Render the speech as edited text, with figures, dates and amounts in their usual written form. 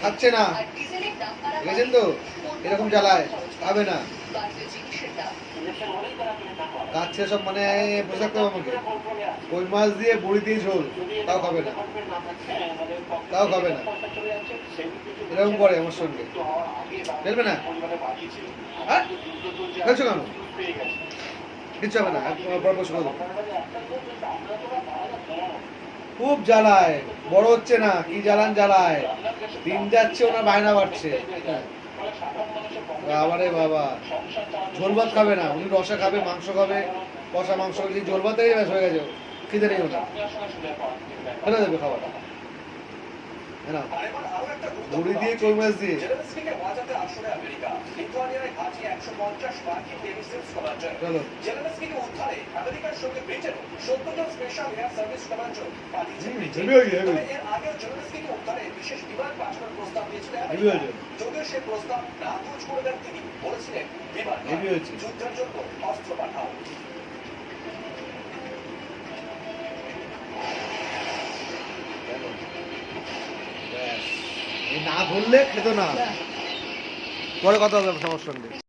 খাচ্ছে না, দেখেছেন তো এরকম জ্বালায়, খাবে না, খাচ্ছে সব মানে পোশাক করবো আমাকে, কই মাছ দিয়ে বড়ি দিয়ে ঝোল, তাও খাবে না, তাও খাবে না, এরকম করে আমার সঙ্গে। খেলবে না? হ্যাঁ খেলছো কেন? কিচ্ছু হবে না, খুব জ্বালায়, বড় হচ্ছে না, কি জ্বালান জ্বালায়, দিন যাচ্ছে ওনার বায়না বাড়ছে। বাবারে বাবা, ঝোল ভাত খাবে না উনি, রসা খাবে, মাংস খাবে, কষা মাংস, ঝোল ভাত থেকে ব্যাস হয়ে গেছে, খিদে নেই ওটা, ফেলে দেবে খাবার। বড়ি দিয়ে কই মাছ দিয়ে যদিও সে প্রস্তাব নাকচ করে দেন তিনি, বলেছিলেন বিমান যুদ্ধের জন্য অস্ত্র পাঠাও। না ধরলে খেত না, পরে কথা হবে সমস্যা নেই।